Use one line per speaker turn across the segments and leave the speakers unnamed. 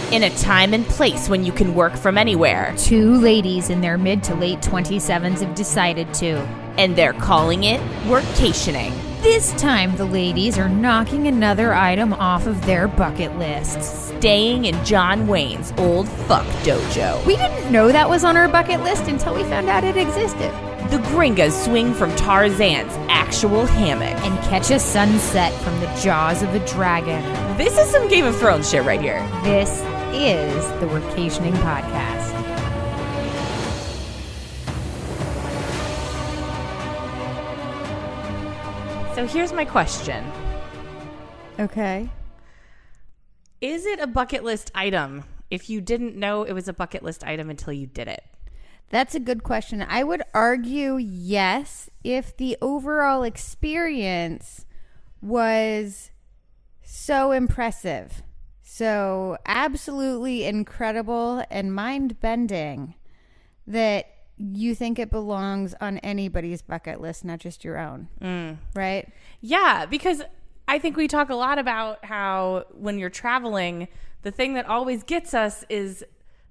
In a time and place when you can work from anywhere.
Two ladies in their mid to late 27s have decided to.
And they're calling it workationing.
This time, the ladies are knocking another item off of their bucket lists.
Staying in John Wayne's old fuck dojo.
We didn't know that was on our bucket list until we found out it existed.
The gringas swing from Tarzan's actual hammock.
And catch a sunset from the jaws of a dragon.
This is some Game of Thrones shit right here.
This is the Workationing Podcast.
So here's my question.
Okay.
Is it a bucket list item if you didn't know it was a bucket list item until you did it?
That's a good question. I would argue yes, if the overall experience was so impressive, so absolutely incredible and mind-bending that you think it belongs on anybody's bucket list, not just your own, right?
Yeah, because I think we talk a lot about how when you're traveling, the thing that always gets us is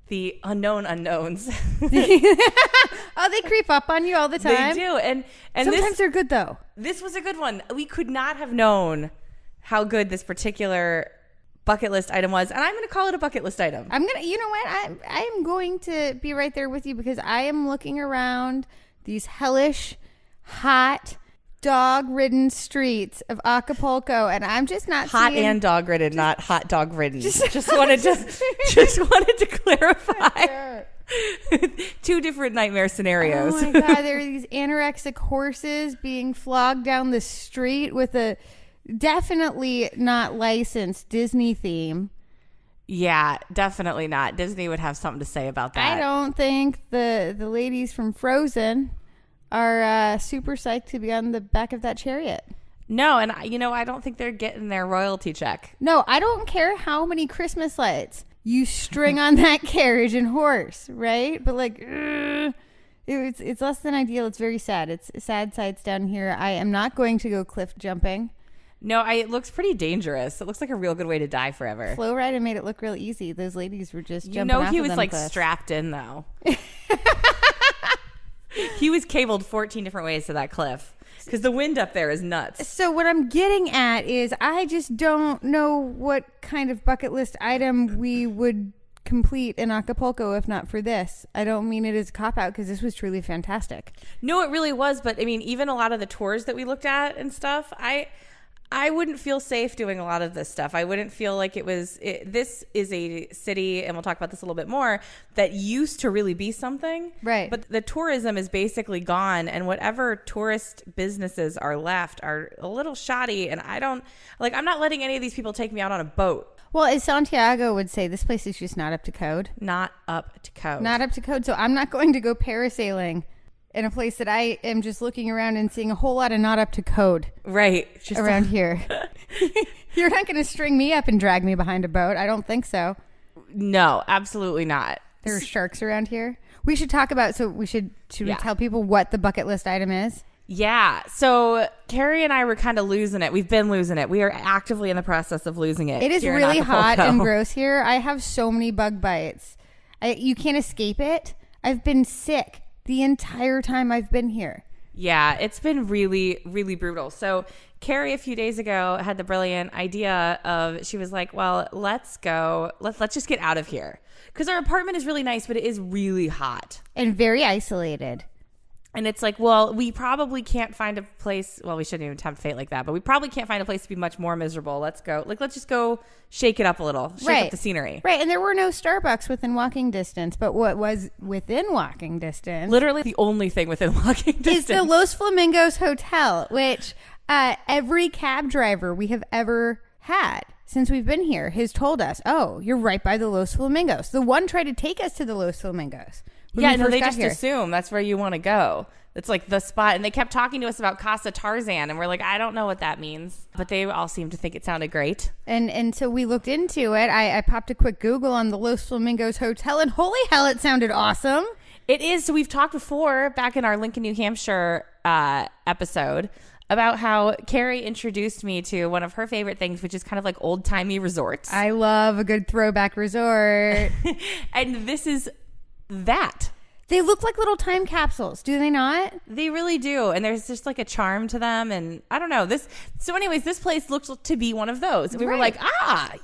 the unknown unknowns.
Oh, they creep up on you all the time.
They do. And
sometimes they're good, though.
This was a good one. We could not have known how good this particular bucket list item was, and I'm going to call it a bucket list item.
You know what? I'm going to be right there with you because I am looking around these hellish, hot, dog-ridden streets of Acapulco, and I'm just not
hot
seeing...
and dog-ridden, not hot dog-ridden. Just wanted to clarify. Two different nightmare scenarios.
Oh my God, there are these anorexic horses being flogged down the street with a definitely not licensed Disney theme.
Yeah, definitely not. Disney would have something to say about that.
I don't think the ladies from Frozen are super psyched to be on the back of that chariot.
No, and I don't think they're getting their royalty check.
No, I don't care how many Christmas lights you string on that carriage and horse, right? But it's less than ideal. It's very sad. It's sad sights down here. I am not going to go cliff jumping.
No, it looks pretty dangerous. It looks like a real good way to die forever.
Flow Rider made it look real easy. Those ladies were just jumping off of them.
He was like
cliffs.
Strapped in though. He was cabled 14 different ways to that cliff because the wind up there is nuts.
So what I'm getting at is I just don't know what kind of bucket list item we would complete in Acapulco if not for this. I don't mean it as a cop-out because this was truly fantastic. No,
it really was. But I mean, even a lot of the tours that we looked at and stuff, I wouldn't feel safe doing a lot of this stuff. I wouldn't feel like this is a city, and we'll talk about this a little bit more, that used to really be something.
Right.
But the tourism is basically gone, and whatever tourist businesses are left are a little shoddy, and I'm not letting any of these people take me out on a boat.
Well, as Santiago would say, this place is just not up to code.
Not up to code.
Not up to code. So I'm not going to go parasailing in a place that I am just looking around and seeing a whole lot of not up to code.
Right.
Just around here. You're not going to string me up and drag me behind a boat. I don't think so.
No, absolutely not.
There are sharks around here. We should talk about, should we tell people what the bucket list item is?
Yeah. So Kari and I were kind of losing it. We've been losing it. We are actively in the process of losing it.
It is really hot and gross here. I have so many bug bites. You can't escape it. I've been sick the entire time I've been here.
Yeah, it's been really, really brutal. So Kari a few days ago had the brilliant idea of, she was like, well, let's go. Let's just get out of here. Because our apartment is really nice, but it is really hot.
And very isolated.
And it's like, well, we probably can't find a place. Well, we shouldn't even tempt fate like that, but we probably can't find a place to be much more miserable. Let's go. Let's just go shake it up a little. Shake up the scenery.
Right. And there were no Starbucks within walking distance, but what was within walking distance,
literally the only thing within walking distance,
is the Los Flamingos Hotel, which every cab driver we have ever had since we've been here has told us, oh, you're right by the Los Flamingos. The one tried to take us to the Los Flamingos.
Yeah, no, they just assume that's where you want to go. It's like the spot. And they kept talking to us about Casa Tarzan. And we're like, I don't know what that means. But they all seemed to think it sounded great.
And so we looked into it. I popped a quick Google on the Los Flamingos Hotel. And holy hell, it sounded awesome.
It is. So we've talked before back in our Lincoln, New Hampshire episode about how Kari introduced me to one of her favorite things, which is kind of like old-timey resorts.
I love a good throwback resort.
And this is that.
They look like little time capsules, do they not?
They really do. And there's just like a charm to them. And I don't know. So anyways, this place looks to be one of those. And we were like,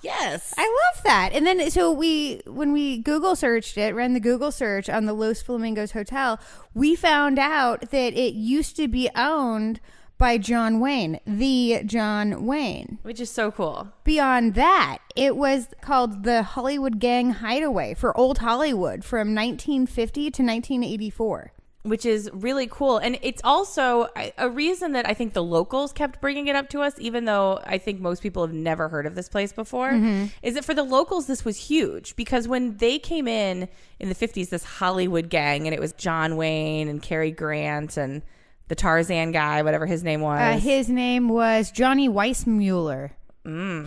yes.
I love that. And then so when we Google searched it, ran the Google search on the Los Flamingos Hotel, we found out that it used to be owned by John Wayne, the John Wayne.
Which is so cool.
Beyond that, it was called the Hollywood Gang Hideaway for Old Hollywood from 1950 to 1984.
Which is really cool. And it's also a reason that I think the locals kept bringing it up to us, even though I think most people have never heard of this place before, is that for the locals, this was huge. Because when they came in the 50s, this Hollywood gang, and it was John Wayne and Cary Grant and the Tarzan guy, whatever his name was.
His name was Johnny Weissmuller.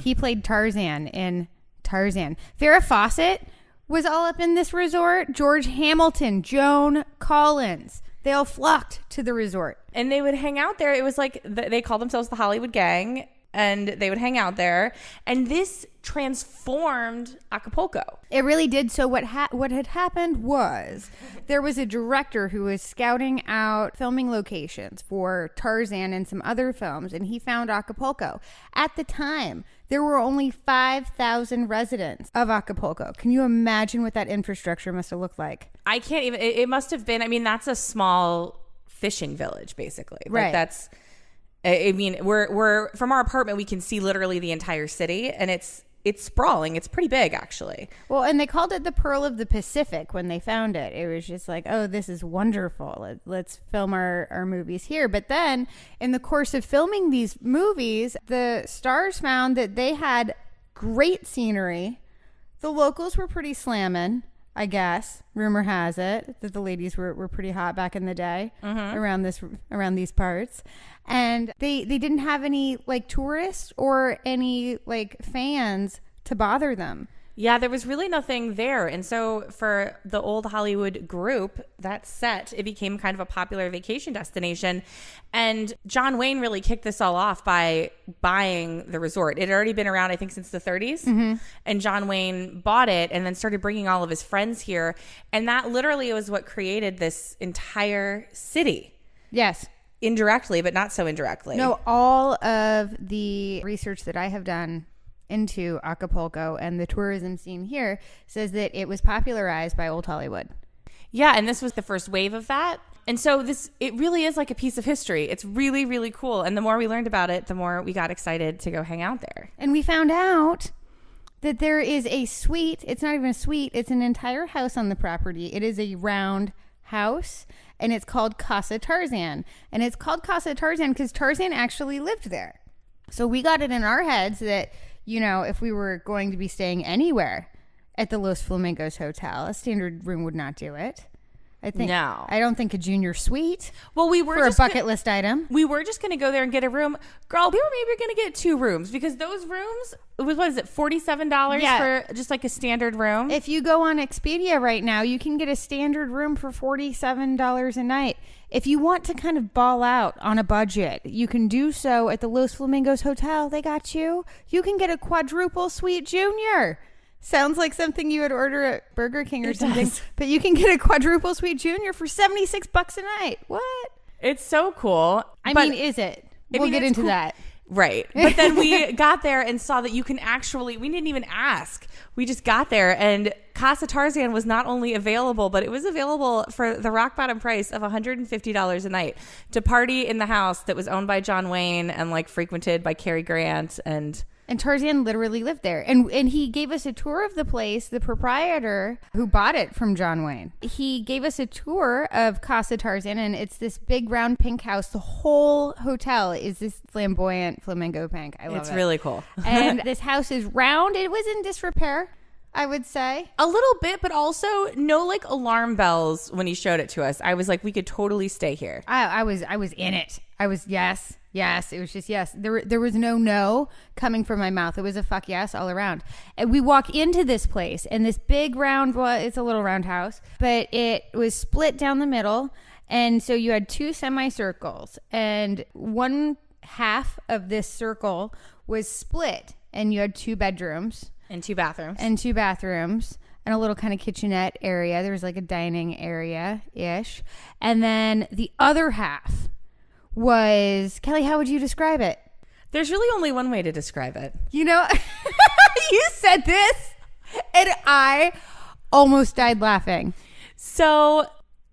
He played Tarzan in Tarzan. Farrah Fawcett was all up in this resort. George Hamilton, Joan Collins. They all flocked to the resort.
And they would hang out there. It was like they called themselves the Hollywood Gang. And they would hang out there. And this transformed Acapulco.
It really did. So what had happened was there was a director who was scouting out filming locations for Tarzan and some other films. And he found Acapulco. At the time, there were only 5,000 residents of Acapulco. Can you imagine what that infrastructure must have looked like?
I can't even. It must have been. I mean, that's a small fishing village, basically.
Right.
Like that's. I mean, we're from our apartment, we can see literally the entire city, and it's sprawling. It's pretty big, actually.
Well, and they called it the Pearl of the Pacific when they found it. It was just like, oh, this is wonderful. Let's film our movies here. But then in the course of filming these movies, the stars found that they had great scenery. The locals were pretty slamming, I guess. Rumor has it that the ladies were pretty hot back in the day around these parts. And they didn't have any like tourists or any like fans to bother them.
Yeah, there was really nothing there. And so for the old Hollywood group, that set, it became kind of a popular vacation destination. And John Wayne really kicked this all off by buying the resort. It had already been around, I think, since the 30s. And John Wayne bought it and then started bringing all of his friends here. And that literally was what created this entire city.
Yes.
Indirectly, but not so indirectly.
No, all of the research that I have done into Acapulco and the tourism scene here says that it was popularized by Old Hollywood.
Yeah, and this was the first wave of that. And so it really is like a piece of history. It's really, really cool. And the more we learned about it, the more we got excited to go hang out there.
And we found out that there is a suite. It's not even a suite. It's an entire house on the property. It is a round house. And it's called Casa Tarzan. And it's called Casa Tarzan because Tarzan actually lived there. So we got it in our heads that, you know, if we were going to be staying anywhere at the Los Flamingos Hotel, a standard room would not do it. I don't think a junior suite.
Well, we were
for a bucket list item.
We were just going to go there and get a room. Girl, we were maybe going to get 2 rooms because those rooms, it was, what is it, $47 for just like a standard room?
If you go on Expedia right now, you can get a standard room for $47 a night. If you want to kind of ball out on a budget, you can do so at the Los Flamingos Hotel. They got you. You can get a quadruple suite junior. Sounds like something you would order at Burger King or something. But you can get a quadruple suite junior for $76 a night. What?
It's so cool.
I mean, is it? We'll get into that.
Right. But then we got there and saw that you can actually, we didn't even ask. We just got there and Casa Tarzan was not only available, but it was available for the rock bottom price of $150 a night to party in the house that was owned by John Wayne and like frequented by Cary Grant and
Tarzan literally lived there. And he gave us a tour of the place, the proprietor who bought it from John Wayne. He gave us a tour of Casa Tarzan, and it's this big round pink house. The whole hotel is this flamboyant flamingo pink. I love it.
It's really cool.
And this house is round. It was in disrepair, I would say.
A little bit, but also no like alarm bells when he showed it to us. I was like, we could totally stay here.
I was in it. I was yes. It was just yes. There was no coming from my mouth. It was a fuck yes all around. And we walk into this place and this big round, well, it's a little round house, but it was split down the middle. And so you had 2 semicircles and one half of this circle was split, and you had 2 bedrooms
And 2 bathrooms.
And a little kind of kitchenette area. There was like a dining area-ish. And then the other half was, Kelly, how would you describe it?
There's really only one way to describe it.
You know, you said this, and I almost died laughing.
So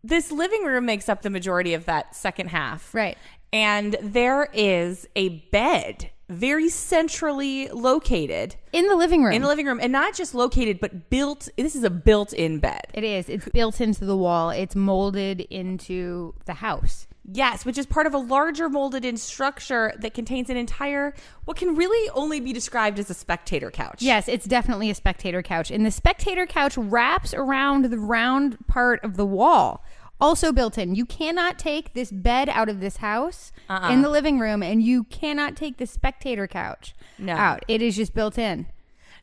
this living room makes up the majority of that second half.
Right.
And there is a bed very centrally located.
In the living room.
In the living room. And not just located, but built. This is a built-in bed.
It is. It's built into the wall. It's molded into the house.
Yes, which is part of a larger molded-in structure that contains an entire, what can really only be described as a spectator couch.
Yes, it's definitely a spectator couch. And the spectator couch wraps around the round part of the wall. Also built in. You cannot take this bed out of this house in the living room, and you cannot take the spectator couch out. It is just built in.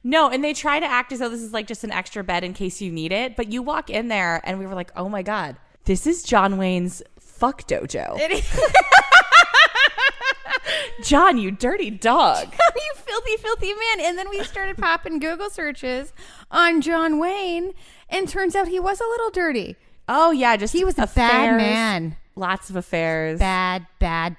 No, and they try to act as though this is like just an extra bed in case you need it. But you walk in there, and we were like, oh my God, this is John Wayne's fuck dojo.
It is.
John, you dirty dog.
You filthy, filthy man. And then we started popping Google searches on John Wayne, and turns out he was a little dirty.
Oh, yeah. Just
he was a
affairs,
bad man.
Lots of affairs.
Bad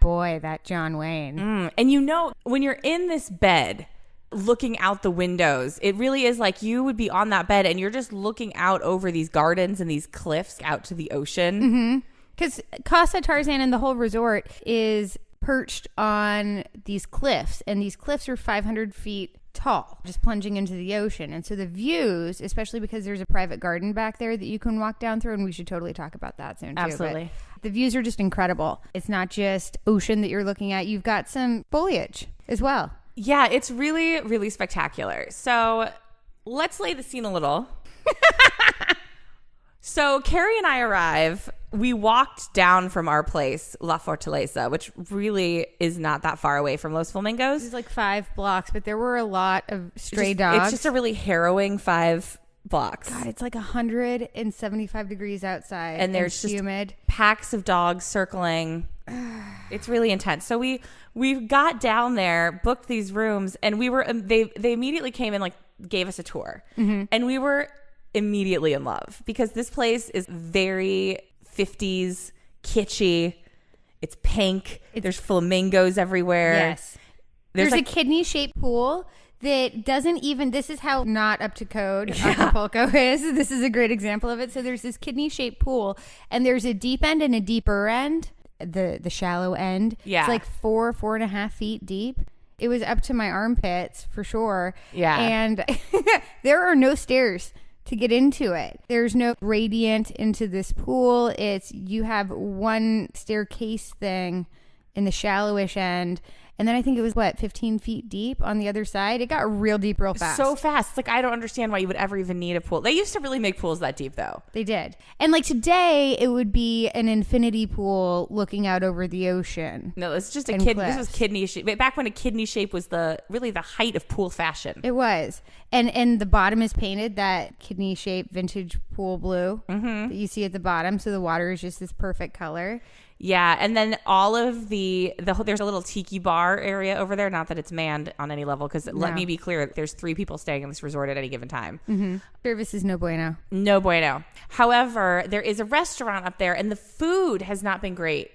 boy, that John Wayne.
And you know, when you're in this bed looking out the windows, it really is like you would be on that bed and you're just looking out over these gardens and these cliffs out to the ocean.
Because Casa Tarzan and the whole resort is perched on these cliffs, and these cliffs are 500 feet tall, just plunging into the ocean. And so the views, especially because there's a private garden back there that you can walk down through, and we should totally talk about that soon too.
Absolutely.
But the views are just incredible. It's not just ocean that you're looking at. You've got some foliage as well.
Yeah, it's really, really spectacular. So let's lay the scene a little. So Kari and I arrive. We walked down from our place, La Fortaleza, which really is not that far away from Los Flamingos.
It's like 5 blocks, but there were a lot of stray dogs.
It's just a really harrowing 5 blocks.
God, it's like 175 degrees outside,
and there's just
humid.
Packs of dogs circling. It's really intense. So we got down there, booked these rooms, and we were they immediately came and like gave us a tour, and we were immediately in love because this place is very 50s kitschy. It's pink. There's flamingos everywhere.
Yes. There's a kidney-shaped pool that doesn't even, this is how not up to code Acapulco is. This is a great example of it. So there's this kidney-shaped pool, and there's a deep end and a deeper end. The shallow end.
Yeah.
It's like 4.5 feet deep. It was up to my armpits for sure.
Yeah.
And there are no stairs to get into it. There's no gradient into this pool. You have one staircase thing in the shallowish end, and then I think it was 15 feet deep on the other side. It got real deep real fast.
So fast. It's like, I don't understand why you would ever even need a pool. They used to really make pools that deep though.
They did. And like today it would be an infinity pool looking out over the ocean.
No, it's just
and
this
cliffs.
was kidney shape. Back when a kidney shape was really the height of pool fashion.
It was. And the bottom is painted that kidney shaped vintage pool blue that you see at the bottom. So the water is just this perfect color.
Yeah, and then all of there's a little tiki bar area over there. Not that it's manned on any level, because let me be clear, there's 3 people staying in this resort at any given time.
Service is no bueno.
No bueno. However, there is a restaurant up there, and the food has not been great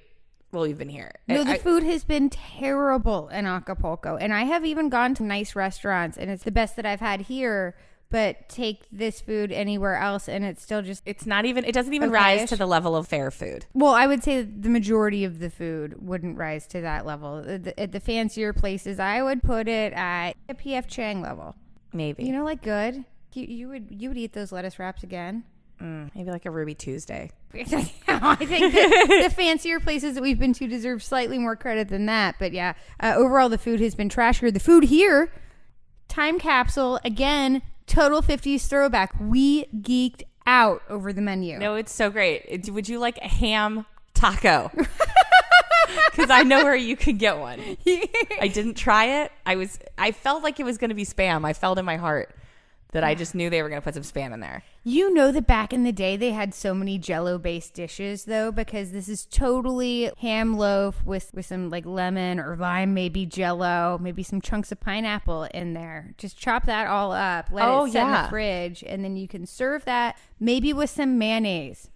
while we've been here.
No, the food has been terrible in Acapulco, and I have even gone to nice restaurants, and it's the best that I've had here. But take this food anywhere else, and it's still just...
it doesn't even rise to the level of fair food.
Well, I would say the majority of the food wouldn't rise to that level. At the fancier places, I would put it at a P.F. Chang level.
Maybe.
You know, like good. You would eat those lettuce wraps again.
Maybe like a Ruby Tuesday.
I think that the fancier places that we've been to deserve slightly more credit than that. But yeah, overall, the food has been trashier. The food here, time capsule, again... total 50s throwback. We geeked out over the menu.
No, it's so great. Would you like a ham taco? Because I know where you could get one. I didn't try it. I felt like it was going to be spam. I felt in my heart that I just knew they were going to put some Spam in there.
You know that back in the day they had so many Jello-based dishes, though, because this is totally ham loaf with some like lemon or lime, maybe Jello, maybe some chunks of pineapple in there. Just chop that all up, let it set in the fridge, and then you can serve that maybe with some mayonnaise.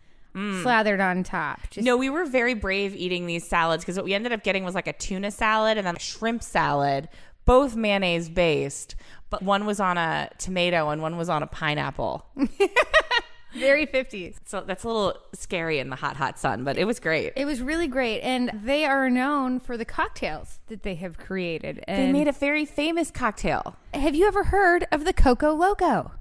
Slathered on top.
No, we were very brave eating these salads because what we ended up getting was like a tuna salad and then a shrimp salad, both mayonnaise based, but one was on a tomato and one was on a pineapple.
Very 50s.
So that's a little scary in the hot sun, but it was great.
It was really great. And they are known for the cocktails that they have created. And
they made a very famous cocktail.
Have you ever heard of the Coco Loco?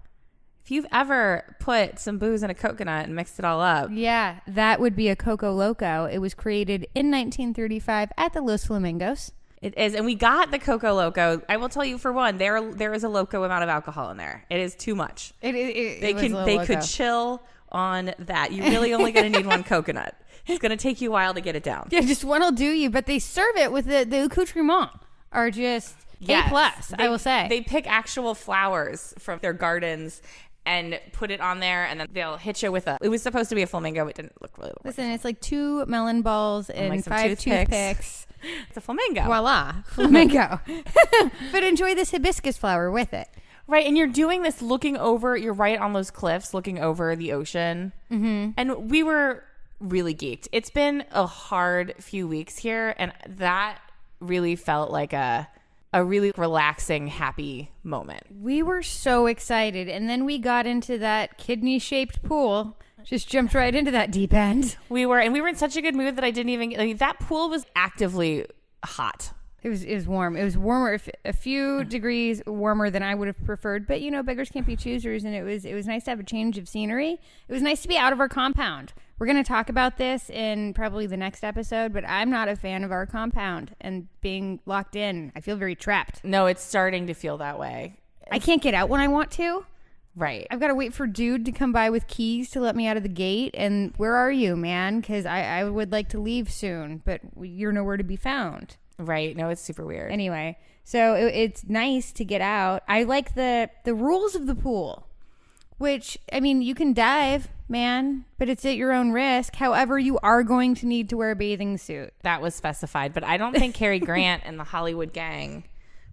If you've ever put some booze in a coconut and mixed it all up.
Yeah, that would be a Coco Loco. It was created in 1935 at the Los Flamingos.
It is, and we got the Coco Loco. I will tell you, for one, there is a loco amount of alcohol in there. It is too much. They could chill on that. You really only going to need one coconut. It's going to take you a while to get it down.
Yeah, just one will do you. But they serve it with the accoutrement are just A+. I will say
they pick actual flowers from their gardens and put it on there, and then they'll hit you with it was supposed to be a flamingo. It didn't look really.
Listen, it's like 2 melon balls and
like
5 toothpicks.
It's a flamingo.
Voila, flamingo. But enjoy this hibiscus flower with it.
Right, and you're doing this looking over. You're right on those cliffs, looking over the ocean. Mm-hmm. And we were really geeked. It's been a hard few weeks here, and that really felt like a really relaxing, happy moment.
We were so excited. And then we got into that kidney-shaped pool. Just jumped right into that deep end.
We were in such a good mood that I didn't even... that pool was actively hot.
It was warm. It was warmer, a few degrees warmer than I would have preferred. But, beggars can't be choosers. And it was nice to have a change of scenery. It was nice to be out of our compound. We're going to talk about this in probably the next episode, but I'm not a fan of our compound and being locked in. I feel very trapped.
No, it's starting to feel that way.
I can't get out when I want to.
Right.
I've got to wait for dude to come by with keys to let me out of the gate. And where are you, man? Because I would like to leave soon, but you're nowhere to be found.
Right. No, it's super weird.
Anyway, so it's nice to get out. I like the rules of the pool, which, you can dive, man, but it's at your own risk. However, you are going to need to wear a bathing suit.
That was specified, but I don't think Cary Grant and the Hollywood gang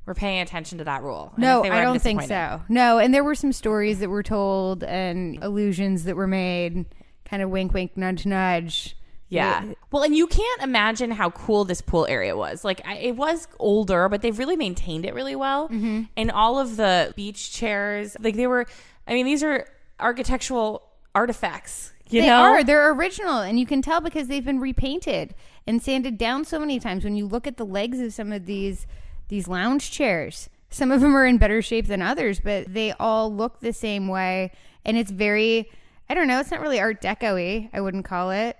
were paying attention to that rule.
No, I don't think so. No, and there were some stories that were told and allusions that were made, kind of wink, wink, nudge, nudge.
Yeah. Well, and you can't imagine how cool this pool area was. Like, it was older, but they've really maintained it really well. Mm-hmm. And all of the beach chairs, like these are architectural artifacts. They
are. They're original, and you can tell because they've been repainted and sanded down so many times. When you look at the legs of some of these lounge chairs, some of them are in better shape than others, but they all look the same way. And it's very, I don't know, it's not really Art Deco-y, I wouldn't call it.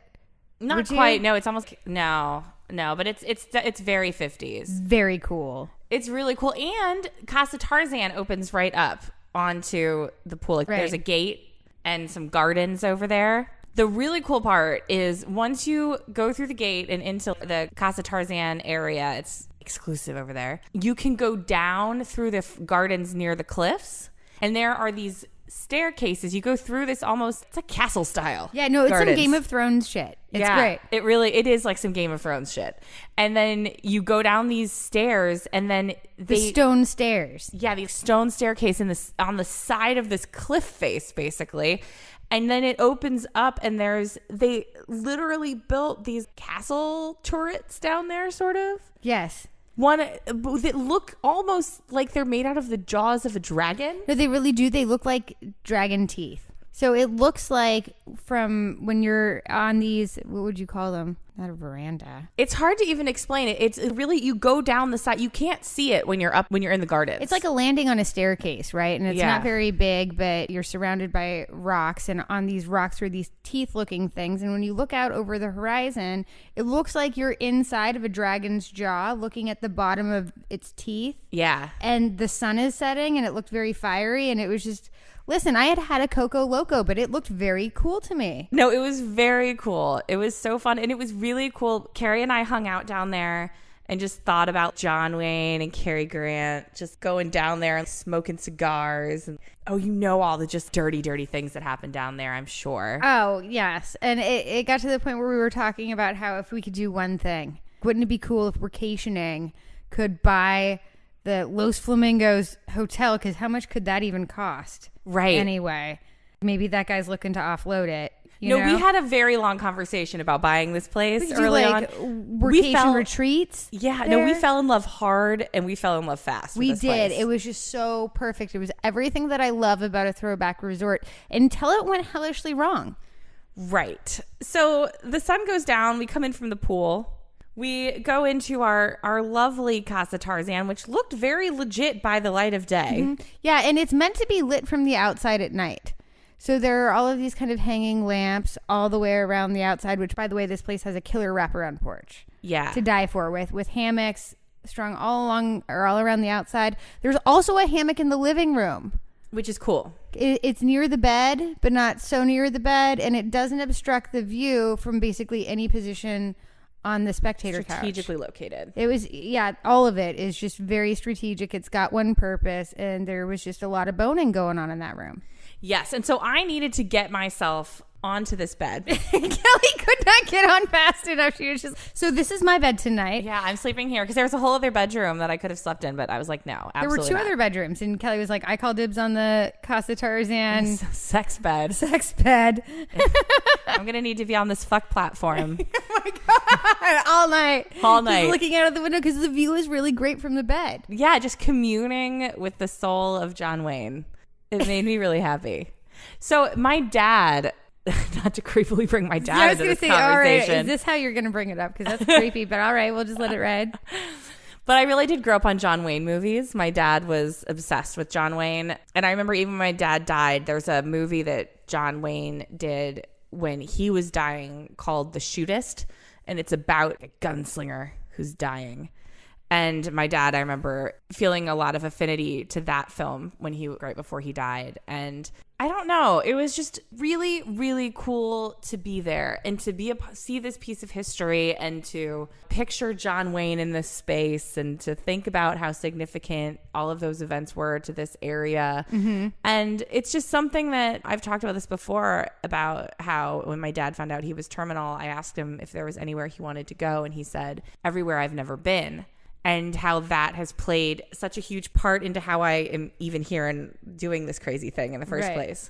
Not quite. No, it's almost no, but it's very 50s.
Very cool.
It's really cool. And Casa Tarzan opens right up onto the pool. Like, there's a gate and some gardens over there. The really cool part is once you go through the gate and into the Casa Tarzan area, it's exclusive over there. You can go down through the gardens near the cliffs, and there are these staircases. You go through this it's like castle style.
Yeah, no, it's gardens. Some Game of Thrones shit. It's great.
It is like some Game of Thrones shit. And then you go down these stairs, and then
the stone stairs.
Yeah, these stone staircase on the side of this cliff face, basically. And then it opens up, and they literally built these castle turrets down there, sort of.
Yes.
One that look almost like they're made out of the jaws of a dragon.
No, they really do. They look like dragon teeth. So it looks like from when you're on these, what would you call them? Not a veranda.
It's hard to even explain it. It's really, you go down the side. You can't see it when you're in the gardens.
It's like a landing on a staircase, right? And it's not very big, but you're surrounded by rocks. And on these rocks are these teeth-looking things. And when you look out over the horizon, it looks like you're inside of a dragon's jaw, looking at the bottom of its teeth.
Yeah.
And the sun is setting, and it looked very fiery. And it was just... Listen, I had a Coco Loco, but it looked very cool to me.
No, it was very cool. It was so fun. And it was really cool. Carrie and I hung out down there and just thought about John Wayne and Cary Grant just going down there and smoking cigars. And all the just dirty things that happened down there, I'm sure.
Oh, yes. And it got to the point where we were talking about how if we could do one thing, wouldn't it be cool if vacationing could buy the Los Flamingos hotel? Because how much could that even cost?
Right.
Anyway, maybe that guy's looking to offload it. We
had a very long conversation about buying this place early on.
Vacation retreats.
Yeah, there. We fell in love hard and we fell in love fast.
We
did.
Place. It was just so perfect. It was everything that I love about a throwback resort until it went hellishly wrong.
Right. So the sun goes down. We come in from the pool. We go into our lovely Casa Tarzan, which looked very legit by the light of day.
Mm-hmm. Yeah, and it's meant to be lit from the outside at night. So there are all of these kind of hanging lamps all the way around the outside, which, by the way, this place has a killer wraparound porch.
Yeah.
To die for, with hammocks strung all around the outside. There's also a hammock in the living room.
Which is cool.
It's near the bed, but not so near the bed, and it doesn't obstruct the view from basically any position on the spectator couch.
Strategically located.
It was, all of it is just very strategic. It's got one purpose, and there was just a lot of boning going on in that room.
Yes, and so I needed to get myself onto this bed.
Kelly could not get on fast enough. She was just, so this is my bed tonight.
Yeah, I'm sleeping here because there was a whole other bedroom that I could have slept in, but I was like, no, absolutely
There were two
not.
other bedrooms, and Kelly was like, I call dibs on the Casa Tarzan.
Sex bed.
Sex bed.
I'm going to need to be on this fuck platform.
Oh my God. All night.
Just
looking out of the window because the view is really great from the bed.
Yeah, just communing with the soul of John Wayne. It made me really happy. So my dad, not to creepily bring my dad into this conversation.
All right, is this how you're going to bring it up? Because that's creepy, but all right, we'll just let it ride.
But I really did grow up on John Wayne movies. My dad was obsessed with John Wayne. And I remember even when my dad died, there's a movie that John Wayne did when he was dying called The Shootist. And it's about a gunslinger who's dying. And my dad, I remember feeling a lot of affinity to that film right before he died. And I don't know, it was just really, really cool to be there and to see this piece of history and to picture John Wayne in this space and to think about how significant all of those events were to this area. Mm-hmm. And it's just something that I've talked about this before, about how when my dad found out he was terminal, I asked him if there was anywhere he wanted to go. And he said, everywhere I've never been. And how that has played such a huge part into how I am even here and doing this crazy thing in the first place.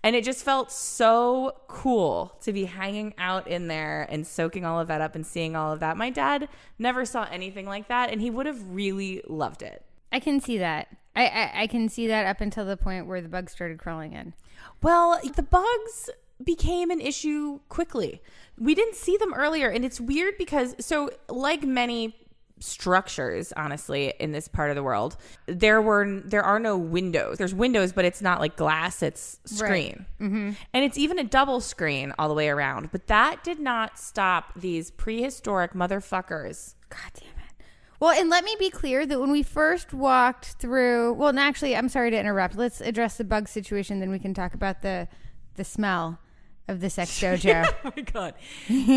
And it just felt so cool to be hanging out in there and soaking all of that up and seeing all of that. My dad never saw anything like that, and he would have really loved it.
I can see that. I can see that up until the point where the bugs started crawling in.
Well, the bugs became an issue quickly. We didn't see them earlier, and it's weird because, so like many structures, honestly, in this part of the world, there are no windows. There's windows, but it's not like glass, it's screen. Right. Mm-hmm. And it's even a double screen all the way around. But that did not stop these prehistoric motherfuckers.
God damn it. Well, and let me be clear that when we first walked through, well, and actually, I'm sorry to interrupt. Let's address the bug situation, then we can talk about the smell of the sex dojo.
Oh my God.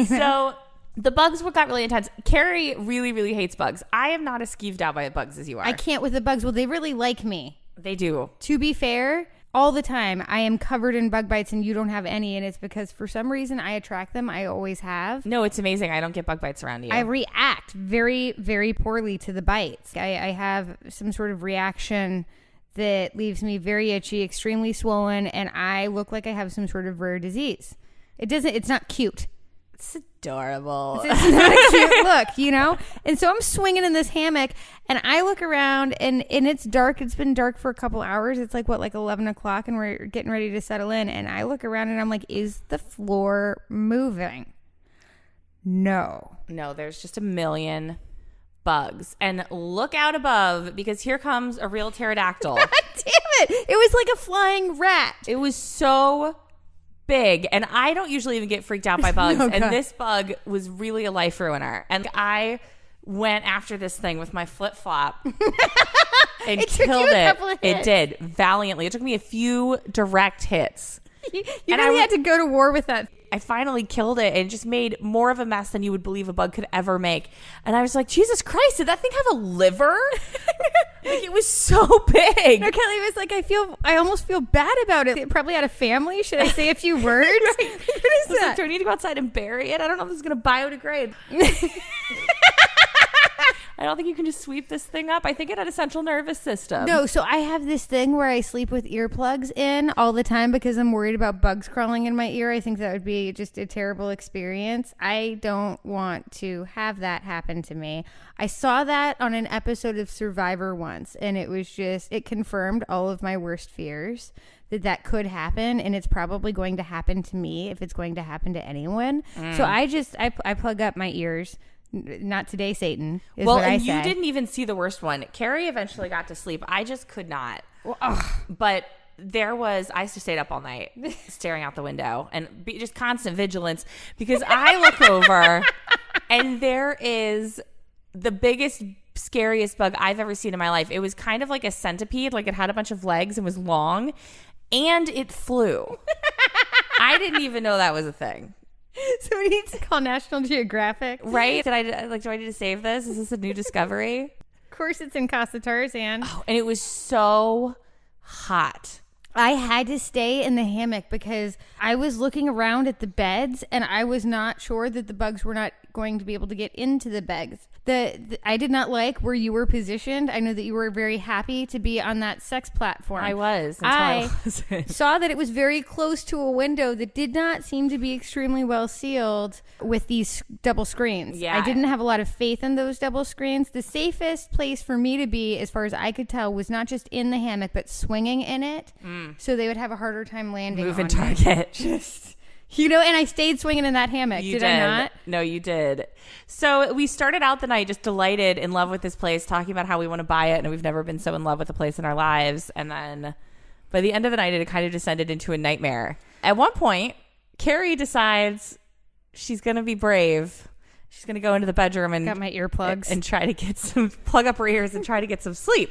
So the bugs got really intense. Kari really, really hates bugs. I am not as skeeved out by bugs as you are.
I can't with the bugs. Well, they really like me.
They do.
To be fair, all the time I am covered in bug bites and you don't have any, and it's because for some reason I attract them. I always have.
No, it's amazing. I don't get bug bites around you.
I react very, very poorly to the bites. I have some sort of reaction that leaves me very itchy, extremely swollen, and I look like I have some sort of rare disease. It's not cute.
It's adorable.
It's not a cute look, you know? And so I'm swinging in this hammock, and I look around, and it's dark. It's been dark for a couple hours. It's like 11 o'clock, and we're getting ready to settle in. And I look around, and I'm like, is the floor moving? No,
there's just a million bugs. And look out above, because here comes a real pterodactyl.
God damn it. It was like a flying rat.
It was so big, and I don't usually even get freaked out by bugs. And this bug was really a life ruiner. And I went after this thing with my flip-flop and killed it. It did valiantly. It took me a few direct hits.
You really had to go to war with that.
I finally killed it and just made more of a mess than you would believe a bug could ever make. And I was like, Jesus Christ, did that thing have a liver? Like, it was so big.
No, Kelly was like, I almost feel bad about it. It probably had a family. Should I say a few words?
Right.
What is that?
Like, do I need to go outside and bury it? I don't know if this is going to biodegrade. I don't think you can just sweep this thing up. I think it had a central nervous system.
No, so I have this thing where I sleep with earplugs in all the time because I'm worried about bugs crawling in my ear. I think that would be just a terrible experience. I don't want to have that happen to me. I saw that on an episode of Survivor once, and it confirmed all of my worst fears that could happen, and it's probably going to happen to me if it's going to happen to anyone. So I plug up my ears. Not today, Satan, is what I say.
Well, you didn't even see the worst one. Kari eventually got to sleep. I just could not. But I stayed up all night staring out the window and just constant vigilance because I look over and there is the biggest, scariest bug I've ever seen in my life. It was kind of like a centipede, like it had a bunch of legs and was long, and it flew. I didn't even know that was a thing.
So we need to call National Geographic.
Right? Do I need to save this? Is this a new discovery?
Of course it's in Casa Tarzan.
Oh, and it was so hot.
I had to stay in the hammock because I was looking around at the beds and I was not sure that the bugs were not going to be able to get into the beds. I did not like where you were positioned. I know that you were very happy to be on that sex platform.
I was.
I saw that it was very close to a window that did not seem to be extremely well sealed with these double screens.
Yeah.
I didn't have a lot of faith in those double screens. The safest place for me to be, as far as I could tell, was not just in the hammock, but swinging in it. So they would have a harder time landing
Moving
on
target.
Just... and I stayed swinging in that hammock. Did I not?
No, you did. So we started out the night just delighted, in love with this place, talking about how we want to buy it, and we've never been so in love with a place in our lives. And then by the end of the night, it kind of descended into a nightmare. At one point, Kari decides she's going to be brave. She's going to go into the bedroom and...
Got my earplugs.
And try to get plug up her ears and try to get some sleep.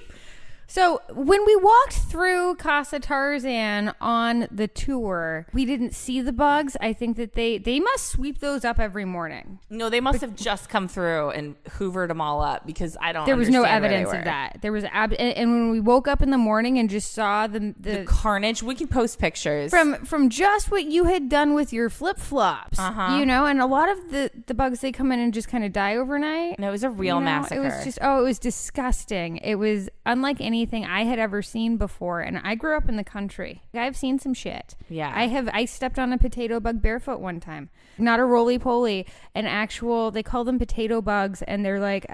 So when we walked through Casa Tarzan on the tour, we didn't see the bugs. I think that they must sweep those up every morning.
No, they must have just come through and hoovered them all up because I don't.
There was no evidence
of
that. There was and when we woke up in the morning and just saw the
carnage, we can post pictures
from just what you had done with your flip flops. And a lot of the bugs, they come in and just kind of die overnight.
No, it was a real massacre.
It was just it was disgusting. It was unlike anything I had ever seen before, and I grew up in the country. I've seen some shit.
Yeah,
I stepped on a potato bug barefoot one time. Not a roly-poly, an actual, they call them potato bugs, and they're like,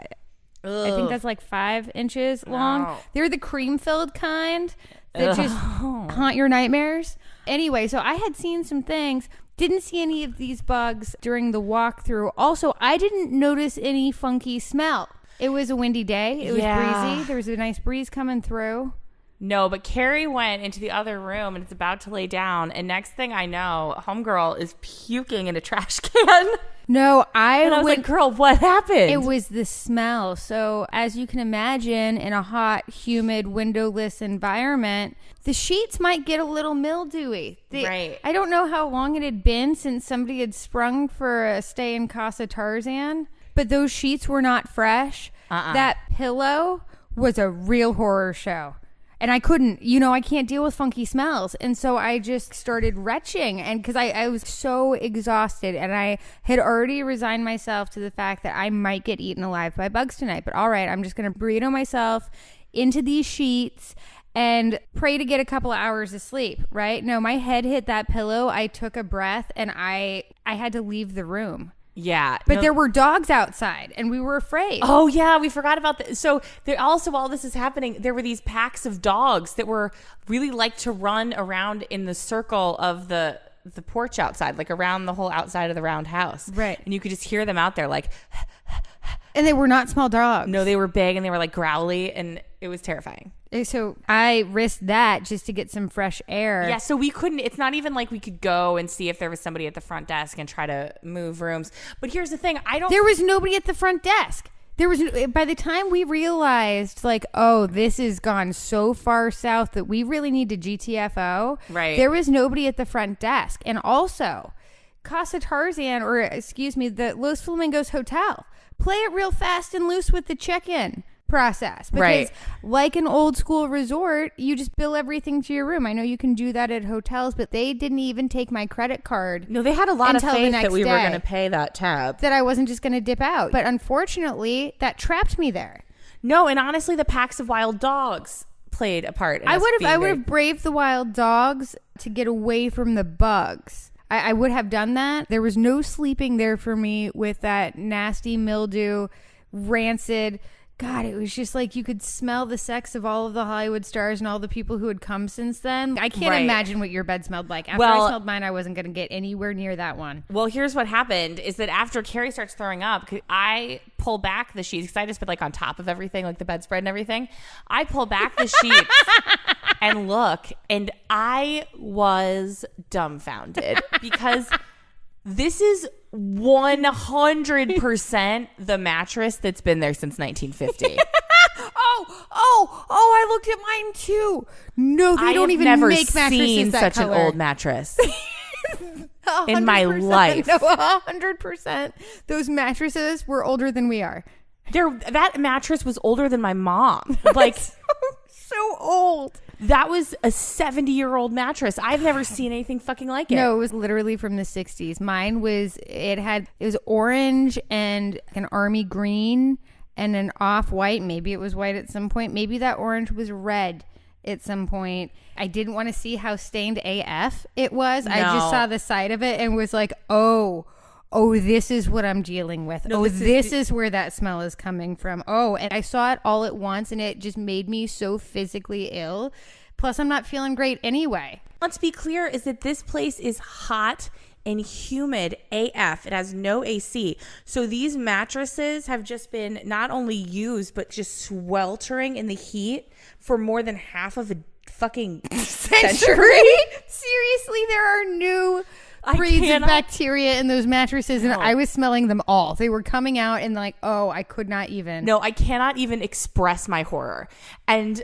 I think that's like 5 inches long.
No.
They're the cream-filled kind that just haunt your nightmares. Anyway, so I had seen some things. Didn't see any of these bugs during the walkthrough. Also, I didn't notice any funky smell. It was a windy day. It was breezy. There was a nice breeze coming through.
No, but Kari went into the other room and it's about to lay down. And next thing I know, homegirl is puking in a trash can.
No,
I was like, girl, what happened?
It was the smell. So as you can imagine, in a hot, humid, windowless environment, the sheets might get a little mildewy.
Right.
I don't know how long it had been since somebody had sprung for a stay in Casa Tarzan, but those sheets were not fresh. That pillow was a real horror show. And I couldn't, I can't deal with funky smells. And so I just started retching. And because I was so exhausted and I had already resigned myself to the fact that I might get eaten alive by bugs tonight. But all right, I'm just going to burrito myself into these sheets and pray to get a couple of hours of sleep, right? No, my head hit that pillow. I took a breath and I had to leave the room.
Yeah.
But there were dogs outside and we were afraid.
Oh, yeah. We forgot about that. So there also, while this is happening, there were these packs of dogs that were really like to run around in the circle of the porch outside, like around the whole outside of the round house.
Right.
And you could just hear them out there like...
And they were not small dogs.
No, they were big and they were like growly and it was terrifying.
So I risked that just to get some fresh air.
Yeah, so we couldn't, it's not even like we could go and see if there was somebody at the front desk and try to move rooms. But here's the thing,
There was nobody at the front desk. By the time we realized, like, oh, this has gone so far south that we really need to GTFO.
Right.
There was nobody at the front desk. And also, Casa Tarzan, or excuse me, the Los Flamingos Hotel. Play it real fast and loose with the check-in process. Because like an old school resort, you just bill everything to your room. I know you can do that at hotels, but they didn't even take my credit card.
No, they had a lot of faith that we were going to pay that tab.
That I wasn't just going to dip out. But unfortunately, that trapped me there.
No, and honestly, the packs of wild dogs played a part.
I would have braved the wild dogs to get away from the bugs. I would have done that. There was no sleeping there for me with that nasty mildew, rancid. God, it was just like you could smell the sex of all of the Hollywood stars and all the people who had come since then. I can't imagine what your bed smelled like. After I smelled mine, I wasn't going to get anywhere near that one.
Well, here's what happened is that after Kari starts throwing up, I pull back the sheets because I just put like on top of everything, like the bedspread and everything. I pull back the sheets and look, and I was dumbfounded because this is 100% the mattress that's been there since 1950.
I looked at mine too. No, they don't even make mattresses
seen
that
such
color.
an old mattress in my life.
No, 100%. Those mattresses were older than we are.
That mattress was older than my mom. Like
so old.
That was a 70-year-old mattress. I've never seen anything fucking like it.
No, it was literally from the 60s. Mine was, it was orange and an army green and an off-white. Maybe it was white at some point. Maybe that orange was red at some point. I didn't want to see how stained AF it was. No. I just saw the side of it and was like, oh, this is what I'm dealing with. No, this is where that smell is coming from. Oh, and I saw it all at once, and it just made me so physically ill. Plus, I'm not feeling great anyway.
Let's be clear, is that this place is hot and humid AF. It has no AC. So these mattresses have just been not only used, but just sweltering in the heat for more than half of a fucking century.
Seriously, there are new breeds of bacteria in those mattresses, and I was smelling them all. They were coming out, and like, I could not even.
No, I cannot even express my horror. And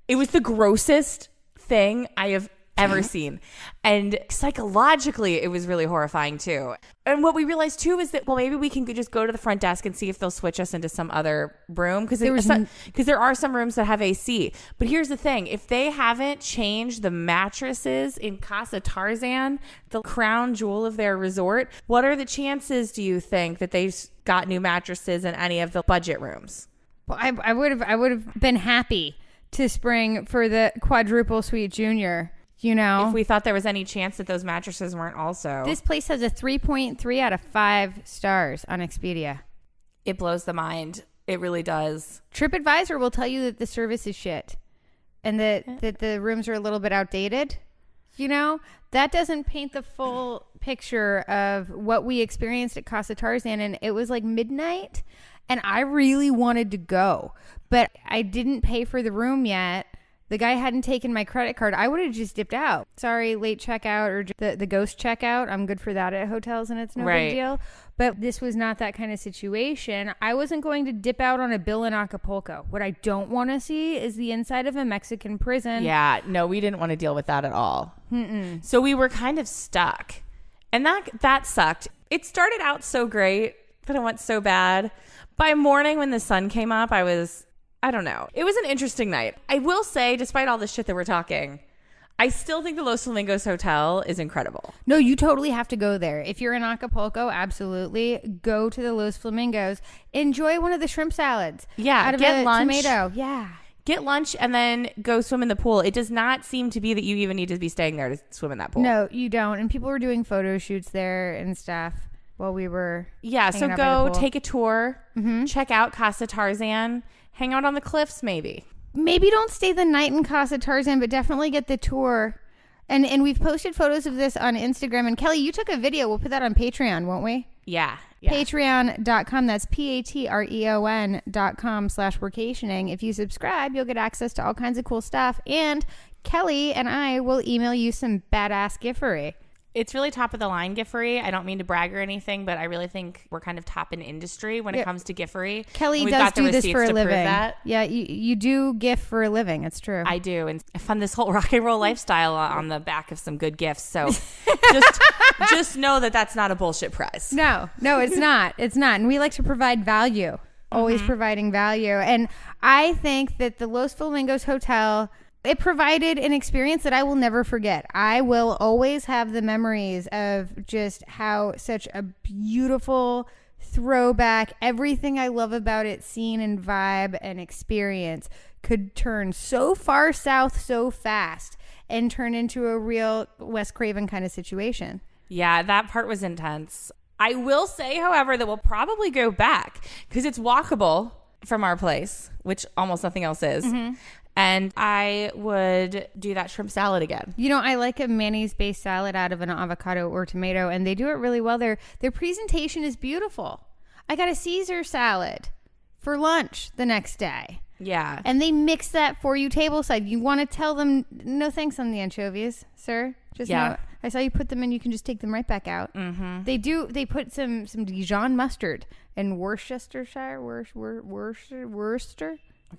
it was the grossest thing I have ever seen. And psychologically, it was really horrifying too. And what we realized too is that, well, maybe we can just go to the front desk and see if they'll switch us into some other room. Because there are some rooms that have AC. But here's the thing. If they haven't changed the mattresses in Casa Tarzan, the crown jewel of their resort, what are the chances, do you think, that they've got new mattresses in any of the budget rooms?
Well, I would have been happy to spring for the quadruple suite junior. You know,
if we thought there was any chance that those mattresses weren't also.
This place has a 3.3 out of 5 stars on Expedia.
It blows the mind. It really does.
TripAdvisor will tell you that the service is shit and that the rooms are a little bit outdated. You know, that doesn't paint the full picture of what we experienced at Casa Tarzan. And it was like midnight and I really wanted to go, but I didn't pay for the room yet. The guy hadn't taken my credit card. I would have just dipped out. Sorry, late checkout or the ghost checkout. I'm good for that at hotels and it's no big deal. But this was not that kind of situation. I wasn't going to dip out on a bill in Acapulco. What I don't want to see is the inside of a Mexican prison.
Yeah, no, we didn't want to deal with that at all. Mm-mm. So we were kind of stuck. And that sucked. It started out so great, but it went so bad. By morning when the sun came up, I don't know. It was an interesting night. I will say, despite all the shit that we're talking, I still think the Los Flamingos Hotel is incredible.
No, you totally have to go there. If you're in Acapulco, absolutely. Go to the Los Flamingos. Enjoy one of the shrimp salads.
Yeah,
out of
get lunch.
Tomato. Yeah.
Get lunch and then go swim in the pool. It does not seem to be that you even need to be staying there to swim in that pool.
No, you don't. And people were doing photo shoots there and stuff while we were
so go take a tour. Mm-hmm. Check out Casa Tarzan. Hang out on the cliffs, maybe.
Maybe don't stay the night in Casa Tarzan, but definitely get the tour. And we've posted photos of this on Instagram. And Kelly, you took a video. We'll put that on Patreon, won't we?
Yeah.
Patreon.com. That's patreon.com/workationing. If you subscribe, you'll get access to all kinds of cool stuff. And Kelly and I will email you some badass giffery.
It's really top of the line giffery. I don't mean to brag or anything, but I really think we're kind of top in industry when it comes to giffery.
Kelly
We've
does
got the
do this
receipts
for a
to prove
living.
that.
Yeah, you do gift for a living. It's true.
I do. And I fund this whole rock and roll lifestyle on the back of some good gifts. So just know that that's not a bullshit prize.
No, it's not. It's not. And we like to provide value. Always providing value. And I think that the Los Flamingos Hotel, it provided an experience that I will never forget. I will always have the memories of just how such a beautiful throwback, everything I love about it, scene and vibe and experience could turn so far south so fast and turn into a real Wes Craven kind of situation.
Yeah, that part was intense. I will say, however, that we'll probably go back because it's walkable from our place, which almost nothing else is. And I would do that shrimp salad again.
You know, I like a mayonnaise-based salad out of an avocado or tomato, and they do it really well. Their presentation is beautiful. I got a Caesar salad for lunch the next day.
Yeah.
And they mix that for you tableside. You want to tell them, no thanks on the anchovies, sir. Just know, I saw you put them in. You can just take them right back out. They put some Dijon mustard and Worcestershire.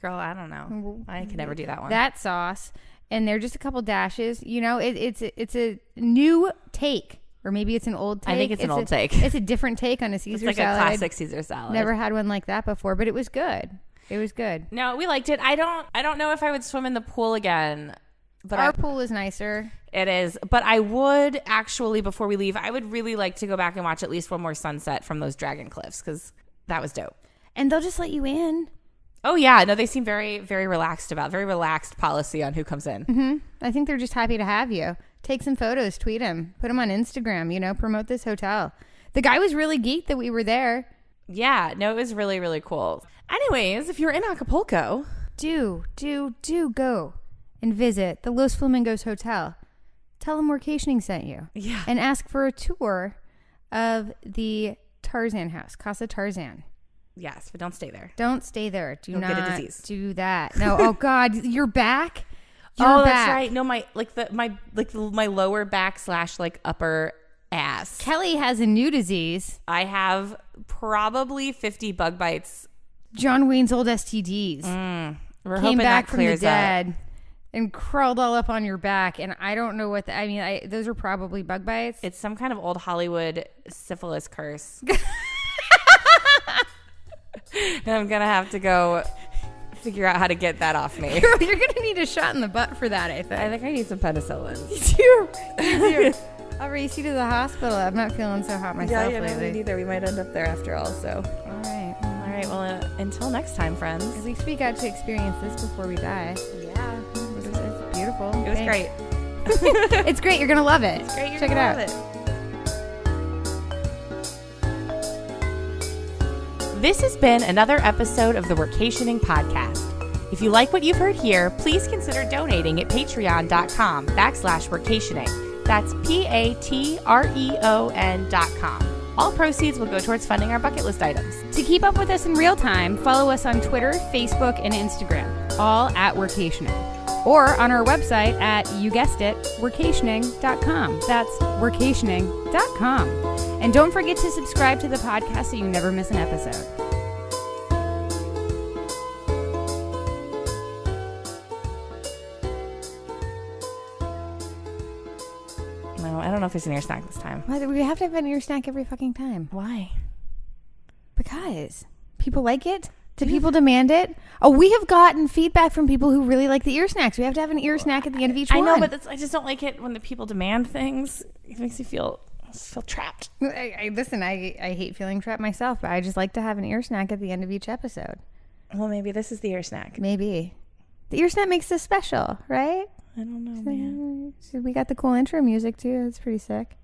Girl, I don't know. I can never do that one.
That sauce. And they're just a couple dashes. You know, it's a new take. Or maybe it's an old take.
I think it's an old take.
It's a different take on a Caesar
it's like
salad.
a classic Caesar salad.
Never had one like that before, but it was good. It was good.
No, we liked it. I don't know if I would swim in the pool again. But
our pool is nicer.
It is. But I would actually, before we leave, I would really like to go back and watch at least one more sunset from those Dragon Cliffs because that was dope.
And they'll just let you in.
Oh, yeah. No, they seem very, very relaxed very relaxed policy on who comes in.
I think they're just happy to have you. Take some photos, tweet them, put them on Instagram, you know, promote this hotel. The guy was really geeked that we were there.
Yeah. No, it was really, really cool. Anyways, if you're in Acapulco,
do go and visit the Los Flamingos Hotel. Tell them Workationing sent you.
Yeah.
And ask for a tour of the Tarzan house, Casa Tarzan.
Yes, but don't stay there.
Don't stay there. Do not
get a disease.
Do that. No. Oh God, you're back.
That's right. No, my lower back / upper ass.
Kelly has a new disease.
I have probably 50 bug bites.
John Wayne's old STDs.
We're
Came
hoping
back
that
from the
clears
dead
up.
and crawled all up on your back. And I don't know what those are probably bug bites.
It's some kind of old Hollywood syphilis curse. And I'm going to have to go figure out how to get that off me.
You're going to need a shot in the butt for that, I think.
I think I need some penicillin.
You do. I'll race you to the hospital. I'm not feeling so hot myself lately.
Me neither. We might end up there after all, so.
All right.
Well, until next time, friends.
At least we got to experience this before we die.
Yeah.
It's beautiful.
It was great.
It's great. You're going to love it.
It's great.
Check it out.
This has been another episode of the Workationing Podcast. If you like what you've heard here, please consider donating at patreon.com/workationing. That's patreon.com. All proceeds will go towards funding our bucket list items.
To keep up with us in real time, follow us on Twitter, Facebook, and Instagram, all at Workationing. Or on our website at, you guessed it, workationing.com. That's workationing.com. And don't forget to subscribe to the podcast so you never miss an episode.
No, I don't know if there's an ear snack this time.
We have to have an ear snack every fucking time.
Why?
Because people like it. Do people demand it? Oh, we have gotten feedback from people who really like the ear snacks. We have to have an ear snack at the end of each one.
I know, but I just don't like it when the people demand things. It makes me feel trapped.
Listen, I hate feeling trapped myself, but I just like to have an ear snack at the end of each episode.
Well, maybe this is the ear snack.
Maybe. The ear snack makes this special, right?
I don't know, man.
We got the cool intro music, too. That's pretty sick.